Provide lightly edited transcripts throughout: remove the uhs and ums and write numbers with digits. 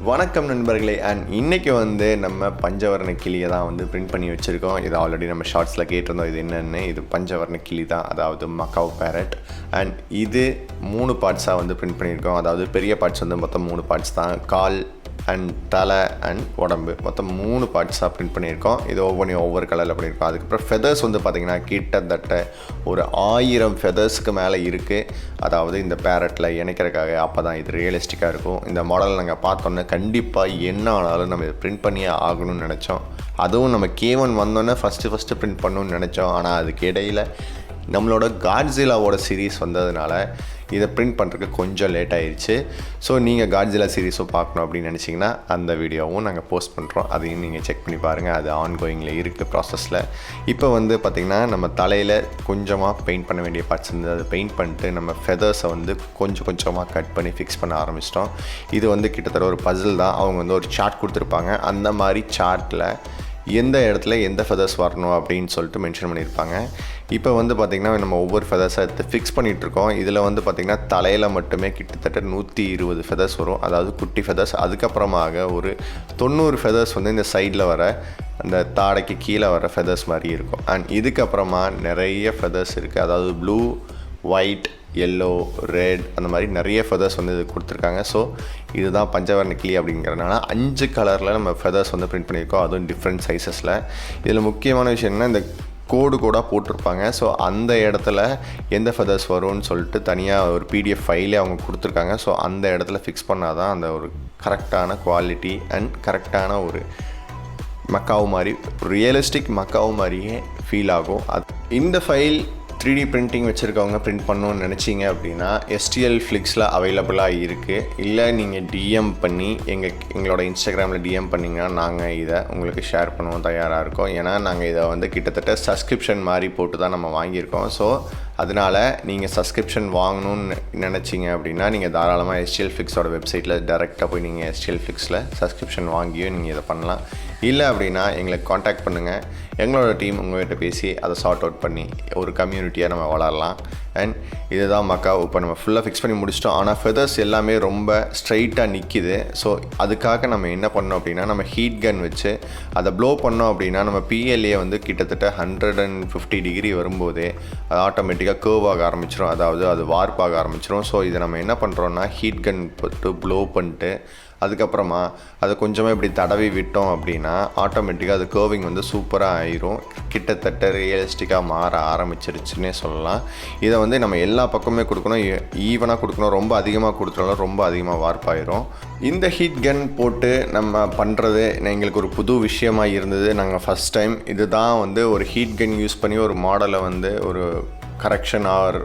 வணக்கம் நண்பர்களே. அண்ட் இன்றைக்கி வந்து நம்ம பஞ்சவர்ண கிளியை தான் வந்து பிரிண்ட் பண்ணி வச்சுருக்கோம். இது ஆல்ரெடி நம்ம ஷார்ட்ஸில் கேட்டிருந்தோம் இது என்னென்னு. இது பஞ்சவர்ண கிளி தான், அதாவது மக்காவ் பேரட். அண்ட் இது 3 பார்ட்ஸாக வந்து பிரிண்ட் பண்ணியிருக்கோம். அதாவது பெரிய பார்ட்ஸ் வந்து மொத்தம் 3 பார்ட்ஸ் தான். கால் அண்ட் தலை அண்ட் உடம்பு மொத்தம் 3 பார்ட்ஸாக பிரிண்ட் பண்ணியிருக்கோம். இது ஒவ்வொரு கலரில் பண்ணியிருக்கோம். அதுக்கப்புறம் ஃபெதர்ஸ் வந்து பார்த்திங்கன்னா கிட்டத்தட்ட ஒரு 1000 ஃபெதர்ஸ்க்கு மேலே இருக்குது. அதாவது இந்த பேரட்டில் இணைக்கிறதுக்காக. அப்போ தான் இது ரியலிஸ்டிக்காக இருக்கும். இந்த மாடல் நாங்கள் பார்த்தோன்னே கண்டிப்பாக என்ன ஆனாலும் நம்ம இதை பிரிண்ட் பண்ணியே ஆகணும்னு நினச்சோம். அதுவும் நம்ம K1 வந்தோன்னே ஃபஸ்ட்டு பிரிண்ட் பண்ணணும்னு நினச்சோம். ஆனால் அதுக்கு இடையில் நம்மளோட காட்ஸில்லாவோட சீரீஸ் வந்ததுனால இதை பிரிண்ட் பண்ணுறதுக்கு கொஞ்சம் லேட் ஆகிடுச்சு. ஸோ நீங்கள் காட்ஸில்லா சீரீஸும் பார்க்கணும் அப்படின்னு நினச்சிங்கன்னா அந்த வீடியோவும் நாங்கள் போஸ்ட் பண்ணுறோம். அதையும் நீங்கள் செக் பண்ணி பாருங்கள். அது ஆன்கோயிங்கில் இருக்குது ப்ராசஸில். இப்போ வந்து பார்த்திங்கன்னா நம்ம தலையில் கொஞ்சமாக பெயிண்ட் பண்ண வேண்டிய பார்ட்ஸ் வந்து அதை பெயிண்ட் பண்ணிட்டு நம்ம ஃபெதர்ஸை வந்து கொஞ்சமாக கட் பண்ணி ஃபிக்ஸ் பண்ண ஆரம்பிச்சிட்டோம். இது வந்து கிட்டத்தட்ட ஒரு பசில் தான். அவங்க வந்து ஒரு சார்ட் கொடுத்துருப்பாங்க. அந்த மாதிரி சார்ட்டில் எந்த இடத்துல எந்த ஃபெதர்ஸ் வரணும் அப்படின்னு சொல்லிட்டு மென்ஷன் பண்ணியிருப்பாங்க. இப்போ வந்து பார்த்திங்கன்னா நம்ம ஒவ்வொரு ஃபெதர்ஸாக எடுத்து ஃபிக்ஸ் பண்ணிகிட்ருக்கோம். இதில் வந்து பார்த்திங்கன்னா தலையில் மட்டுமே கிட்டத்தட்ட 120 ஃபெதர்ஸ் வரும், அதாவது குட்டி ஃபெதர்ஸ். அதுக்கப்புறமாக ஒரு 90 ஃபெதர்ஸ் வந்து இந்த சைடில் வர அந்த தாடைக்கு கீழே வர ஃபெதர்ஸ் மாதிரி இருக்கும். அண்ட் இதுக்கப்புறமா நிறைய ஃபெதர்ஸ் இருக்குது. அதாவது ப்ளூ, ஒயிட், எல்லோ, ரெட், அந்த மாதிரி நிறைய ஃபெதர்ஸ் வந்து இது கொடுத்துருக்காங்க. ஸோ இதுதான் பஞ்சவர்ண கிளி அப்படிங்கிறதுனால 5 கலரில் நம்ம ஃபெதர்ஸ் வந்து பிரிண்ட் பண்ணியிருக்கோம். அதுவும் டிஃப்ரெண்ட் சைஸஸில். இதில் முக்கியமான விஷயம் என்ன, இந்த கோடு போட்டிருப்பாங்க. ஸோ அந்த இடத்துல எந்த ஃபெதர்ஸ் வரும்னு சொல்லிட்டு தனியாக ஒரு PDF ஃபைலே அவங்க கொடுத்துருக்காங்க. ஸோ அந்த இடத்துல ஃபிக்ஸ் பண்ணால் தான் அந்த ஒரு கரெக்டான குவாலிட்டி அண்ட் கரெக்டான ஒரு மக்காவு மாதிரி, ரியலிஸ்டிக் மக்காவு மாதிரியே ஃபீல் ஆகும். இந்த ஃபைல் 3D பிரிண்டிங் வச்சுருக்கவங்க பிரிண்ட் பண்ணணுன்னு நினச்சிங்க அப்படின்னா STL Flixல அவைலபிளாக இருக்குது. இல்லை நீங்கள் DM பண்ணி எங்களோட இன்ஸ்டாகிராமில் DM பண்ணிங்கன்னா நாங்கள் இதை உங்களுக்கு ஷேர் பண்ணுவோம், தயாராக இருக்கோம். ஏன்னா நாங்கள் இதை வந்து கிட்டத்தட்ட சப்ஸ்கிரிப்ஷன் மாதிரி போட்டு தான் நம்ம வாங்கியிருக்கோம். ஸோ அதனால் நீங்கள் சப்ஸ்கிரிப்ஷன் வாங்கணும்னு நினச்சிங்க அப்படின்னா நீங்கள் தாராளமாக STL Flixோட வெப்சைட்டில் டேரெக்டாக போய் நீங்கள் STL Flixல சப்ஸ்கிரிப்ஷன் வாங்கியும் நீங்கள் இதை பண்ணலாம். இல்லை அப்படின்னா எங்களுக்கு காண்டாக்ட் பண்ணுங்கள். எங்களோட டீம் உங்கள்கிட்ட பேசி அதை சார்ட் அவுட் பண்ணி ஒரு கம்யூனிட்டியாக நம்ம வளரலாம். அண்ட் இதுதான் மக்காவ். இப்போ நம்ம ஃபுல்லாக ஃபிக்ஸ் பண்ணி முடிச்சிட்டோம். ஆனால் ஃபெதர்ஸ் எல்லாமே ரொம்ப ஸ்ட்ரைட்டாக நிற்கிது. ஸோ அதுக்காக நம்ம என்ன பண்ணோம் அப்படின்னா, நம்ம ஹீட் கன் வச்சு அதை ப்ளோ பண்ணோம் அப்படின்னா நம்ம PLA வந்து கிட்டத்தட்ட 150 டிகிரி வரும்போதே அது ஆட்டோமேட்டிக்காக கர்வ் ஆக ஆரம்பிச்சிடும். அதாவது அது வார்ப் ஆக ஆரம்பிச்சிடும். ஸோ இதை நம்ம என்ன பண்ணுறோன்னா ஹீட் கன் போட்டு ப்ளோ பண்ணிட்டு அதுக்கப்புறமா அதை கொஞ்சமாக இப்படி தடவி விட்டோம் அப்படின்னா ஆட்டோமேட்டிக்காக அது கர்விங் வந்து சூப்பராக ஆயிரும். கிட்டத்தட்ட ரியலிஸ்டிக்காக மாற ஆரம்பிச்சிருச்சுன்னே சொல்லலாம். இதை வந்து நம்ம எல்லா பக்கமே கொடுக்கணும், ஈவனாக கொடுக்கணும். ரொம்ப அதிகமாக கொடுத்தாலும் ரொம்ப அதிகமாக வார்ப் ஆயிரும். இந்த ஹீட் கன் போட்டு நம்ம பண்ணுறது எங்களுக்கு ஒரு புது விஷயமாக இருந்தது. நாங்கள் ஃபஸ்ட் டைம் இதுதான் வந்து ஒரு ஹீட் கன் யூஸ் பண்ணி ஒரு மாடலை வந்து ஒரு கரெக்ஷன் ஆர்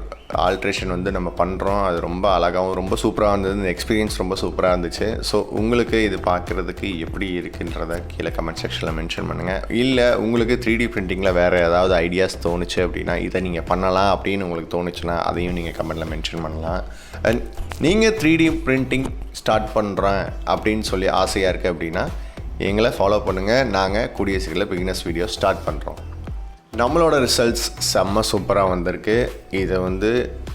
ஆல்ட்ரேஷன் வந்து நம்ம பண்ணுறோம். அது ரொம்ப அழகாகவும் ரொம்ப சூப்பராக இருந்தது. இந்த எக்ஸ்பீரியன்ஸ் ரொம்ப சூப்பராக இருந்துச்சு. ஸோ உங்களுக்கு இது பார்க்குறதுக்கு எப்படி இருக்குன்றத கீழே கமெண்ட் செக்ஷனில் மென்ஷன் பண்ணுங்கள். இல்லை உங்களுக்கு 3D பிரிண்டிங்கில் வேறு ஏதாவது ஐடியாஸ் தோணுச்சு அப்படின்னா இதை நீங்கள் பண்ணலாம் அப்படின்னு உங்களுக்கு தோணுச்சுன்னா அதையும் நீங்கள் கமெண்ட்டில் மென்ஷன் பண்ணலாம். அண்ட் நீங்கள் 3D பிரிண்டிங் ஸ்டார்ட் பண்ணுறேன் அப்படின்னு சொல்லி ஆசையாக இருக்குது அப்படின்னா எங்களை ஃபாலோ பண்ணுங்கள். நாங்கள் கூடிய சீக்கிரத்தில் பிகினர்ஸ் வீடியோ ஸ்டார்ட் பண்ணுறோம். நம்மளோட ரிசல்ட்ஸ் செம்ம சூப்பராக வந்திருக்கு. இதை வந்து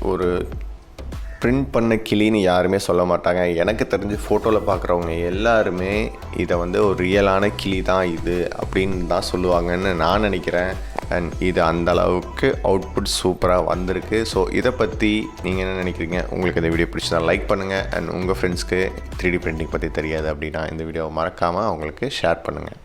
ஒரு பிரிண்ட் பண்ண கிளின்னு யாருமே சொல்ல மாட்டாங்க. எனக்கு தெரிஞ்சு ஃபோட்டோவில் பார்க்குறவங்க எல்லாருமே இதை வந்து ஒரு ரியலான கிளி தான் இது அப்படின்னு தான் சொல்லுவாங்கன்னு நான் நினைக்கிறேன். அண்ட் இது அந்தளவுக்கு அவுட்புட் சூப்பராக வந்திருக்கு. ஸோ இதை பற்றி நீங்கள் என்ன நினைக்கிறீங்க? உங்களுக்கு இந்த வீடியோ பிடிச்சதா லைக் பண்ணுங்கள். அண்ட் உங்கள் ஃப்ரெண்ட்ஸ்க்கு 3D பிரிண்டிங் பற்றி தெரியாது அப்படின்னா இந்த வீடியோவை மறக்காமல் அவங்களுக்கு ஷேர் பண்ணுங்கள்.